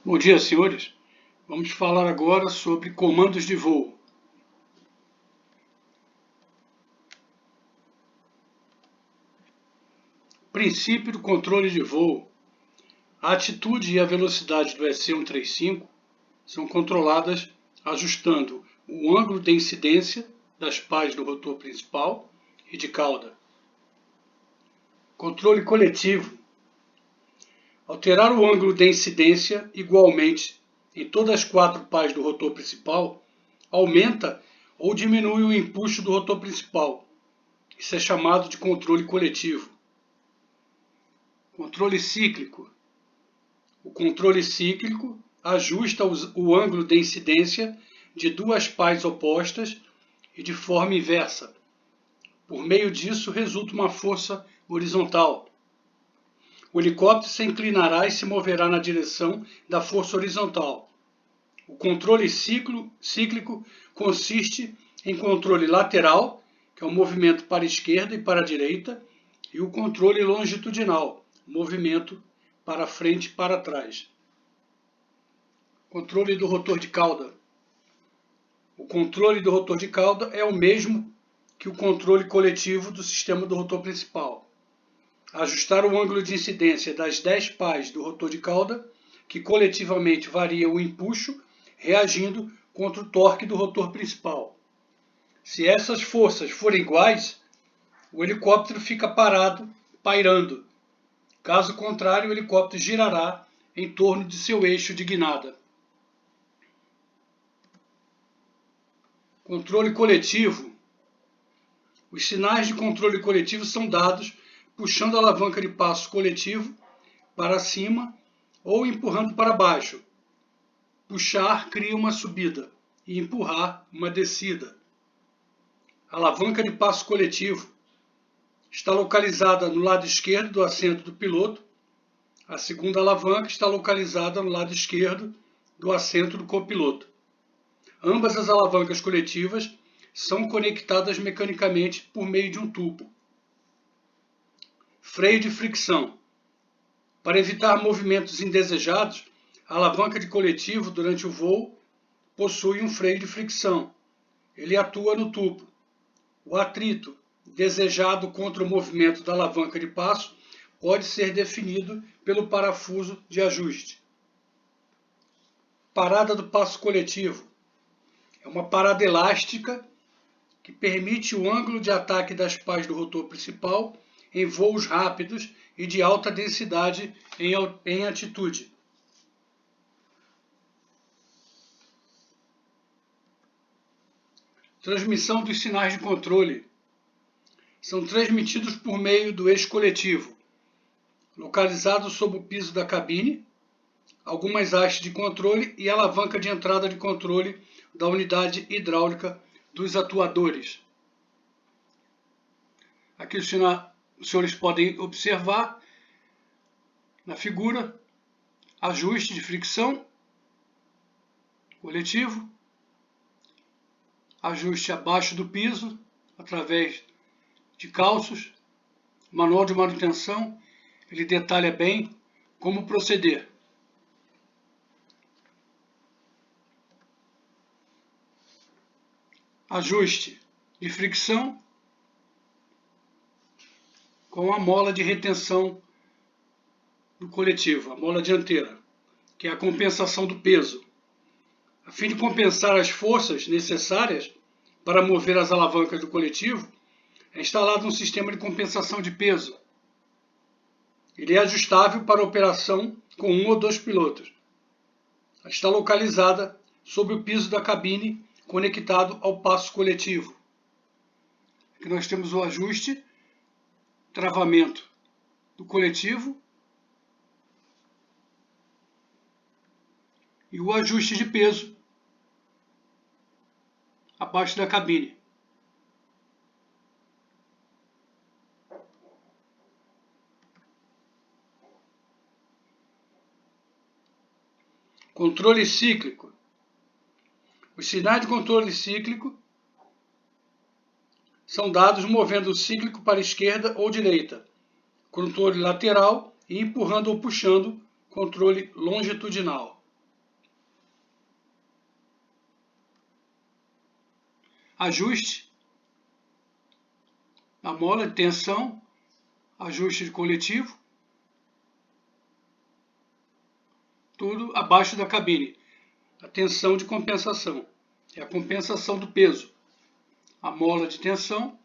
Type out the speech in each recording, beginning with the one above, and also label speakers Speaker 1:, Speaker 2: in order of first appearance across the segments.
Speaker 1: Bom dia, senhores. Vamos falar agora sobre comandos de voo. Princípio do controle de voo. A altitude e a velocidade do EC-135 são controladas ajustando o ângulo de incidência das pás do rotor principal e de cauda. Controle coletivo. Alterar o ângulo de incidência igualmente em todas as 4 pás do rotor principal aumenta ou diminui o empuxo do rotor principal. Isso é chamado de controle coletivo. Controle cíclico. O controle cíclico ajusta o ângulo de incidência de 2 pás opostas e de forma inversa. Por meio disso resulta uma força horizontal. O helicóptero se inclinará e se moverá na direção da força horizontal. O controle cíclico consiste em controle lateral, que é o movimento para a esquerda e para a direita, e o controle longitudinal, movimento para frente e para trás. Controle do rotor de cauda. O controle do rotor de cauda é o mesmo que o controle coletivo do sistema do rotor principal. Ajustar o ângulo de incidência das 10 pás do rotor de cauda, que coletivamente varia o empuxo, reagindo contra o torque do rotor principal. Se essas forças forem iguais, o helicóptero fica parado, pairando. Caso contrário, o helicóptero girará em torno de seu eixo de guinada. Controle coletivo. Os sinais de controle coletivo são dados puxando a alavanca de passo coletivo para cima ou empurrando para baixo. Puxar cria uma subida e empurrar uma descida. Alavanca de passo coletivo está localizada no lado esquerdo do assento do piloto. A segunda alavanca está localizada no lado esquerdo do assento do copiloto. Ambas as alavancas coletivas são conectadas mecanicamente por meio de um tubo. Freio de fricção. Para evitar movimentos indesejados, a alavanca de coletivo durante o voo possui um freio de fricção. Ele atua no tubo. O atrito desejado contra o movimento da alavanca de passo pode ser definido pelo parafuso de ajuste. Parada do passo coletivo. É uma parada elástica que permite o ângulo de ataque das pás do rotor principal em voos rápidos e de alta densidade em altitude. Transmissão dos sinais de controle. São transmitidos por meio do eixo coletivo, localizado sob o piso da cabine, algumas hastes de controle e a alavanca de entrada de controle da unidade hidráulica dos atuadores. Aqui os senhores podem observar na figura ajuste de fricção coletivo, ajuste abaixo do piso através de calços. O manual de manutenção ele detalha bem como proceder. Ajuste de fricção com a mola de retenção do coletivo, a mola dianteira, que é a compensação do peso. A fim de compensar as forças necessárias para mover as alavancas do coletivo, é instalado um sistema de compensação de peso. Ele é ajustável para operação com 1 ou 2 pilotos. Está localizada sobre o piso da cabine, conectado ao passo coletivo. Aqui nós temos o ajuste, travamento do coletivo e o ajuste de peso abaixo da cabine. Controle cíclico. Os sinais de controle cíclico são dados movendo o cíclico para a esquerda ou direita, controle lateral e empurrando ou puxando, controle longitudinal. ajuste, a mola de tensão, ajuste de coletivo, tudo abaixo da cabine. A tensão de compensação, é a compensação do peso. A mola de tensão,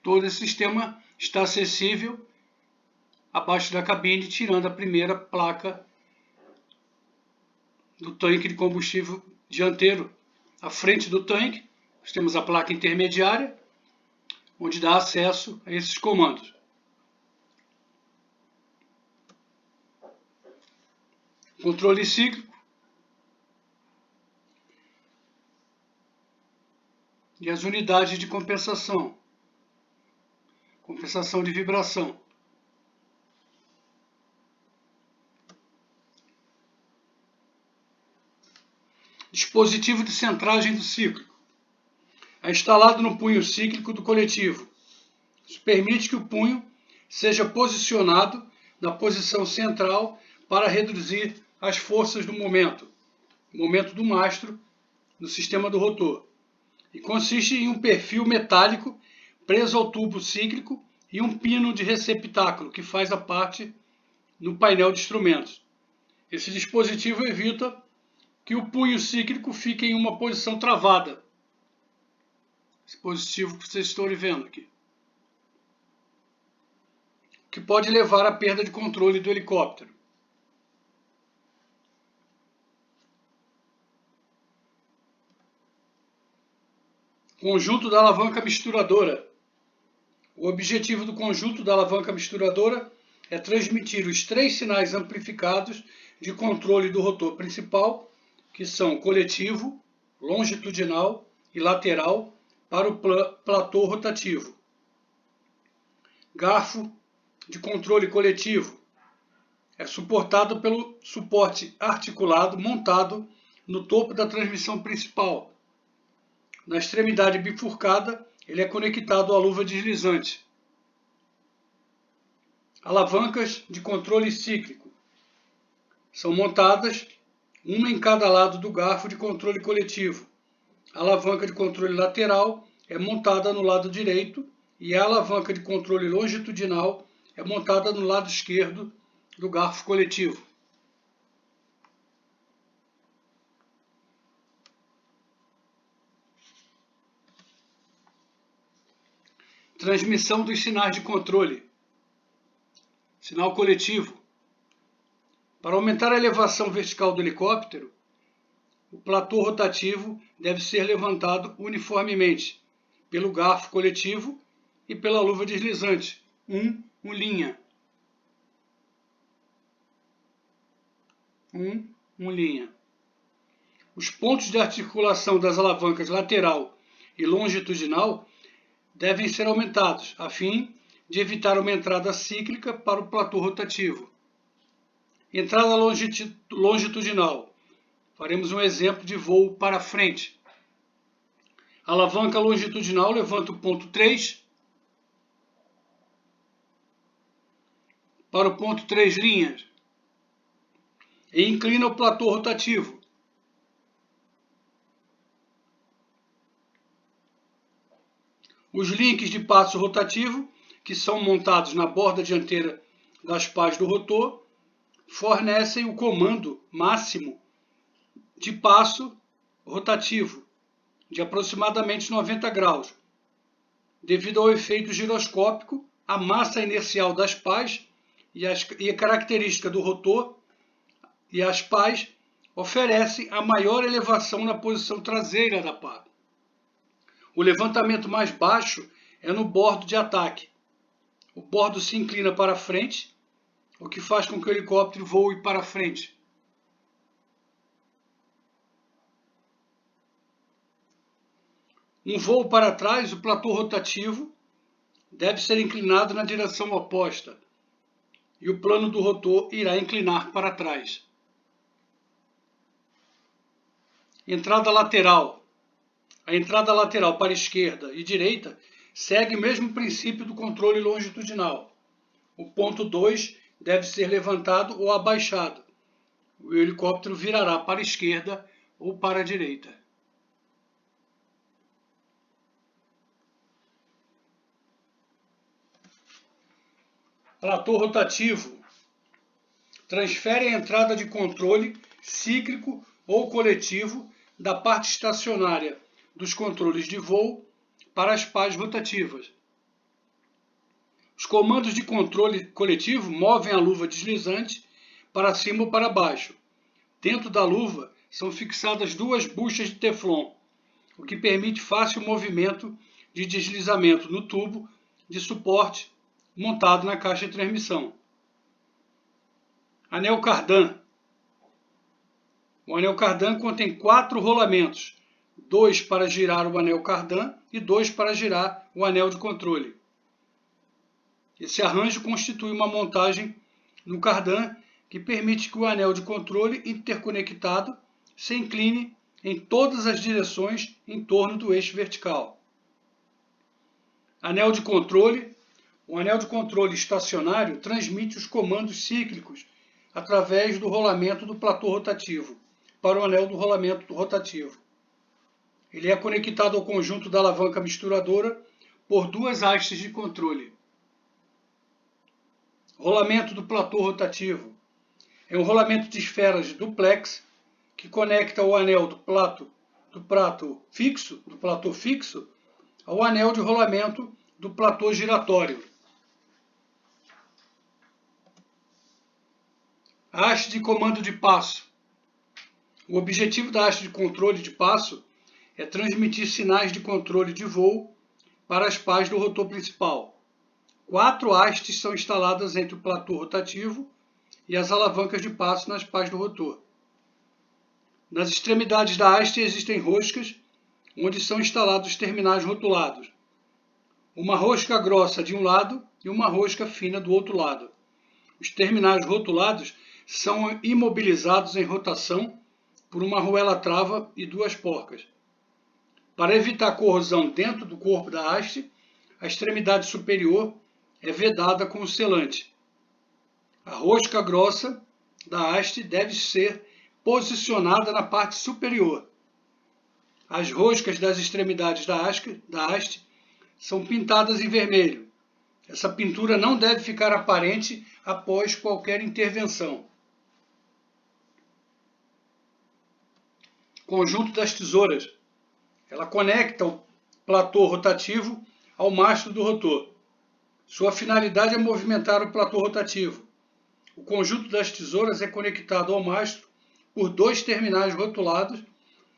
Speaker 1: todo esse sistema está acessível abaixo da cabine, tirando a primeira placa do tanque de combustível dianteiro. À frente do tanque, nós temos a placa intermediária, onde dá acesso a esses comandos. Controle cíclico e as unidades de compensação. Compensação de vibração. Dispositivo de centragem do cíclico. É instalado no punho cíclico do coletivo. Isso permite que o punho seja posicionado na posição central para reduzir as forças do momento do mastro no sistema do rotor. E consiste em um perfil metálico preso ao tubo cíclico e um pino de receptáculo que faz a parte no painel de instrumentos. Esse dispositivo evita que o punho cíclico fique em uma posição travada. Esse dispositivo que vocês estão vendo aqui. Que pode levar à perda de controle do helicóptero. Conjunto da alavanca misturadora. O objetivo do conjunto da alavanca misturadora é transmitir os 3 sinais amplificados de controle do rotor principal, que são coletivo, longitudinal e lateral, para o platô rotativo. Garfo de controle coletivo é suportado pelo suporte articulado montado no topo da transmissão principal. Na extremidade bifurcada, ele é conectado à luva deslizante. Alavancas de controle cíclico são montadas, uma em cada lado do garfo de controle coletivo. A alavanca de controle lateral é montada no lado direito e a alavanca de controle longitudinal é montada no lado esquerdo do garfo coletivo. Transmissão dos sinais de controle. Sinal coletivo. Para aumentar a elevação vertical do helicóptero, o platô rotativo deve ser levantado uniformemente pelo garfo coletivo e pela luva deslizante, um linha. Linha. Os pontos de articulação das alavancas lateral e longitudinal devem ser aumentados, a fim de evitar uma entrada cíclica para o platô rotativo. Entrada longitudinal. Faremos um exemplo de voo para frente. A alavanca longitudinal levanta o ponto 3 para o ponto 3 linhas e inclina o platô rotativo. Os links de passo rotativo, que são montados na borda dianteira das pás do rotor, fornecem o comando máximo de passo rotativo de aproximadamente 90 graus. Devido ao efeito giroscópico, a massa inercial das pás e a característica do rotor e as pás oferecem a maior elevação na posição traseira da pá. O levantamento mais baixo é no bordo de ataque. O bordo se inclina para frente, o que faz com que o helicóptero voe para frente. Um voo para trás, o platô rotativo deve ser inclinado na direção oposta e o plano do rotor irá inclinar para trás. Entrada lateral. A entrada lateral para esquerda e direita segue o mesmo princípio do controle longitudinal. O ponto 2 deve ser levantado ou abaixado. o helicóptero virará para a esquerda ou para a direita. Platô rotativo transfere a entrada de controle cíclico ou coletivo da parte estacionária dos controles de voo para as pás rotativas. Os comandos de controle coletivo movem a luva deslizante para cima ou para baixo. Dentro da luva são fixadas duas buchas de teflon, o que permite fácil movimento de deslizamento no tubo de suporte montado na caixa de transmissão. Anel cardan. O anel cardan contém 4 rolamentos, 2 para girar o anel cardan e 2 para girar o anel de controle. Esse arranjo constitui uma montagem no cardan que permite que o anel de controle interconectado se incline em todas as direções em torno do eixo vertical. Anel de controle. O anel de controle estacionário transmite os comandos cíclicos através do rolamento do platô rotativo para o anel do rolamento rotativo. Ele é conectado ao conjunto da alavanca misturadora por 2 hastes de controle. Rolamento do platô rotativo. É um rolamento de esferas duplex que conecta o anel do platô fixo ao anel de rolamento do platô giratório. Haste de comando de passo. O objetivo da haste de controle de passo é transmitir sinais de controle de voo para as pás do rotor principal. 4 hastes são instaladas entre o platô rotativo e as alavancas de passo nas pás do rotor. Nas extremidades da haste existem roscas, onde são instalados os terminais rotulados. Uma rosca grossa de um lado e uma rosca fina do outro lado. Os terminais rotulados são imobilizados em rotação por uma arruela trava e 2 porcas. Para evitar corrosão dentro do corpo da haste, a extremidade superior é vedada com selante. A rosca grossa da haste deve ser posicionada na parte superior. As roscas das extremidades da haste são pintadas em vermelho. Essa pintura não deve ficar aparente após qualquer intervenção. Conjunto das tesouras. Ela conecta o platô rotativo ao mastro do rotor. Sua finalidade é movimentar o platô rotativo. O conjunto das tesouras é conectado ao mastro por 2 terminais rotulados,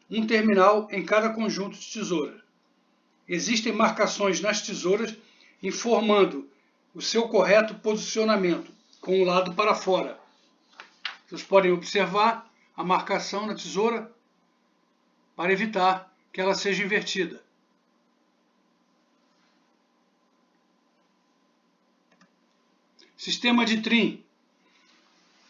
Speaker 1: um terminal em cada conjunto de tesouras. Existem marcações nas tesouras informando o seu correto posicionamento, com o lado para fora. Vocês podem observar a marcação na tesoura para evitar que ela seja invertida. Sistema de trim.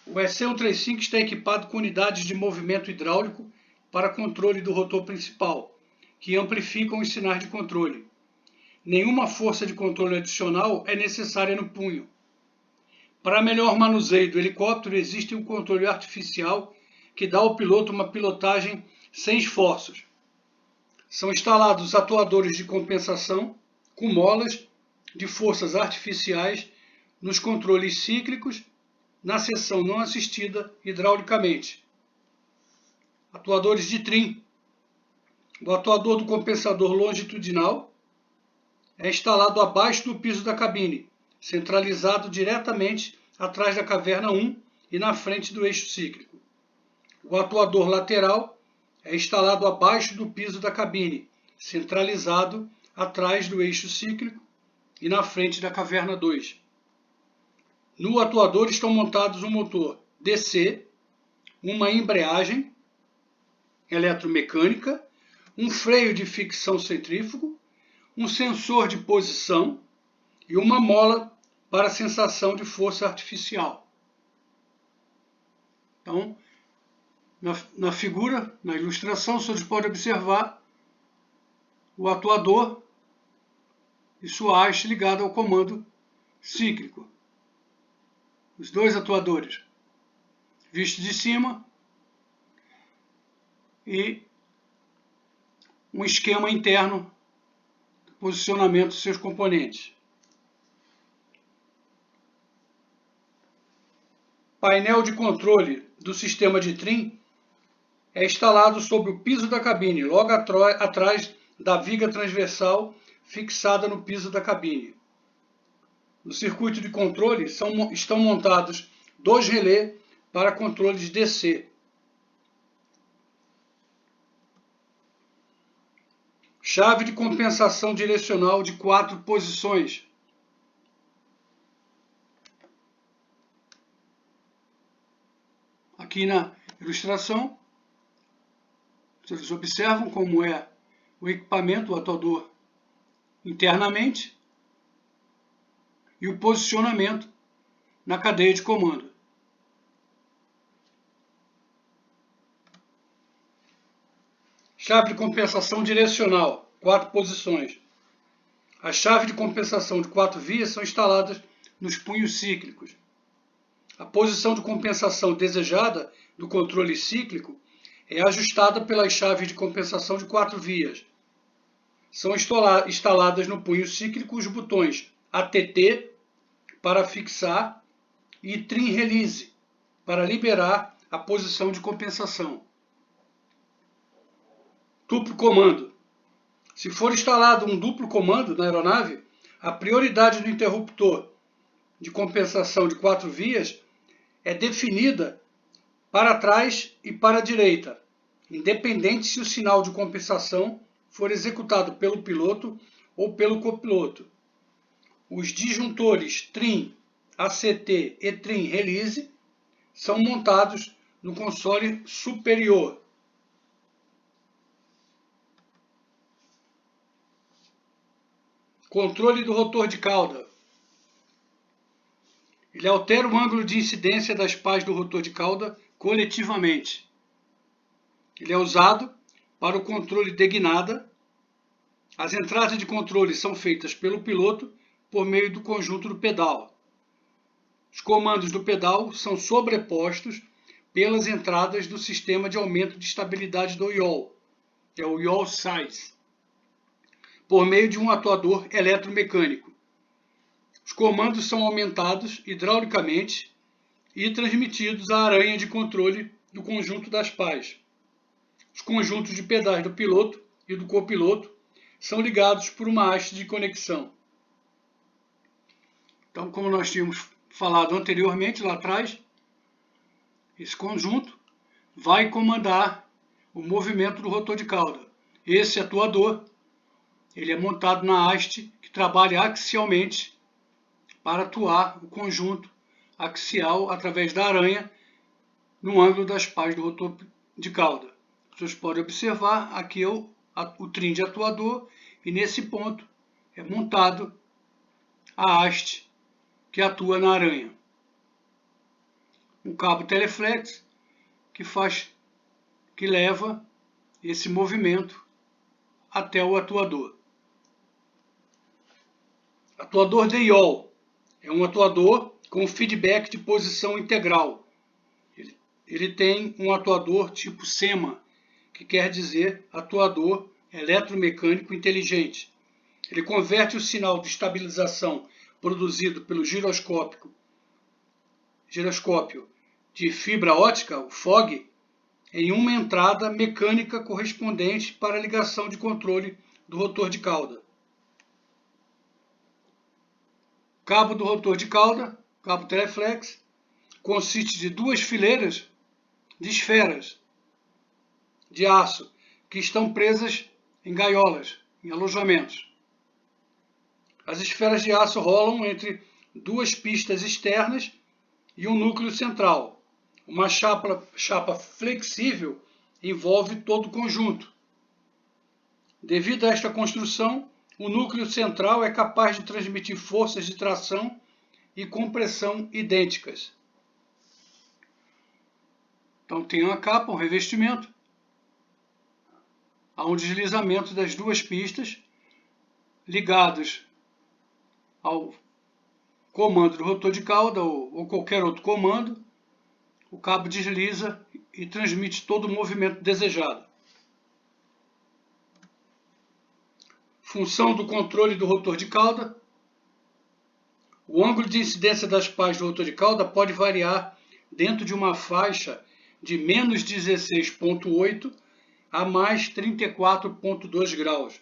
Speaker 1: O EC135 está equipado com unidades de movimento hidráulico para controle do rotor principal, que amplificam os sinais de controle. Nenhuma força de controle adicional é necessária no punho. Para melhor manuseio do helicóptero, existe um controle artificial que dá ao piloto uma pilotagem sem esforços. São instalados atuadores de compensação com molas de forças artificiais nos controles cíclicos na seção não assistida hidraulicamente. Atuadores de trim. O atuador do compensador longitudinal é instalado abaixo do piso da cabine, centralizado diretamente atrás da caverna 1 e na frente do eixo cíclico. O atuador lateral é instalado abaixo do piso da cabine, centralizado atrás do eixo cíclico e na frente da caverna 2. No atuador estão montados um motor DC, uma embreagem eletromecânica, um freio de ficção centrífugo, um sensor de posição e uma mola para sensação de força artificial. Então, na figura, na ilustração, vocês podem observar o atuador e sua haste ligada ao comando cíclico. Os 2 atuadores. visto de cima, e um esquema interno de posicionamento dos seus componentes. Painel de controle do sistema de trim é instalado sobre o piso da cabine, logo atrás da viga transversal fixada no piso da cabine. No circuito de controle estão montados 2 relés para controles DC. Chave de compensação direcional de 4 posições. Aqui na ilustração, vocês observam como é o equipamento, o atuador internamente e o posicionamento na cadeia de comando. Chave de compensação direcional, 4 posições. As chaves de compensação de 4 vias são instaladas nos punhos cíclicos. A posição de compensação desejada do controle cíclico é ajustada pelas chaves de compensação de 4 vias. São instaladas no punho cíclico os botões ATT para fixar e Trim Release para liberar a posição de compensação. Duplo comando. Se for instalado um duplo comando na aeronave, a prioridade do interruptor de compensação de 4 vias é definida para trás e para a direita, independente se o sinal de compensação for executado pelo piloto ou pelo copiloto. Os disjuntores Trim, ACT e Trim Release são montados no console superior. Controle do rotor de cauda. Ele altera o ângulo de incidência das pás do rotor de cauda coletivamente. Ele é usado para o controle de guinada. As entradas de controle são feitas pelo piloto por meio do conjunto do pedal. Os comandos do pedal são sobrepostos pelas entradas do sistema de aumento de estabilidade do yaw, que é o yaw size, por meio de um atuador eletromecânico. Os comandos são aumentados hidraulicamente e transmitidos à aranha de controle do conjunto das pás. Os conjuntos de pedais do piloto e do copiloto são ligados por uma haste de conexão. Então, como nós tínhamos falado anteriormente, lá atrás, esse conjunto vai comandar o movimento do rotor de cauda. Esse atuador, ele é montado na haste que trabalha axialmente para atuar o conjunto axial através da aranha no ângulo das pás do rotor de cauda. Vocês podem observar aqui o trim de atuador e nesse ponto é montado a haste que atua na aranha. Um cabo teleflex que leva esse movimento até o atuador. Atuador de yaw é um atuador com feedback de posição integral. Ele tem um atuador tipo SEMA, que quer dizer atuador eletromecânico inteligente. Ele converte o sinal de estabilização produzido pelo giroscópio de fibra óptica, o FOG, em uma entrada mecânica correspondente para a ligação de controle do rotor de cauda. Cabo do rotor de cauda, cabo teleflex, consiste de 2 fileiras de esferas de aço que estão presas em gaiolas, em alojamentos. As esferas de aço rolam entre 2 pistas externas e um núcleo central. Uma chapa flexível envolve todo o conjunto. Devido a esta construção, o núcleo central é capaz de transmitir forças de tração e compressão idênticas. Então tem uma capa, um revestimento, há um deslizamento das 2 pistas ligados ao comando do rotor de cauda ou qualquer outro comando. o cabo desliza e transmite todo o movimento desejado. Função do controle do rotor de cauda. O ângulo de incidência das pás do rotor de cauda pode variar dentro de uma faixa de menos 16,8 a mais 34,2 graus.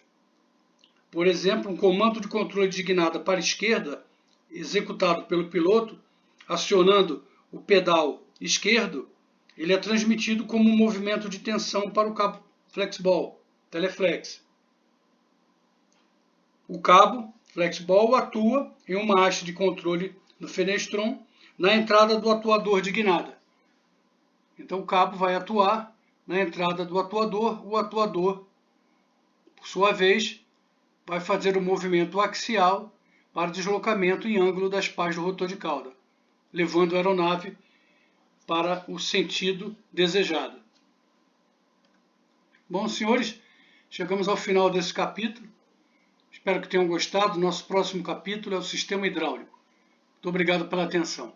Speaker 1: Por exemplo, um comando de controle de guinada para a esquerda, executado pelo piloto, acionando o pedal esquerdo, ele é transmitido como um movimento de tensão para o cabo flexball, teleflex. O cabo flexball atua em uma haste de controle do fenestron na entrada do atuador de guinada. Então o cabo vai atuar na entrada do atuador, o atuador, por sua vez, vai fazer o movimento axial para deslocamento em ângulo das pás do rotor de cauda, levando a aeronave para o sentido desejado. Bom, senhores, chegamos ao final desse capítulo. Espero que tenham gostado. Nosso próximo capítulo é o sistema hidráulico. Muito obrigado pela atenção.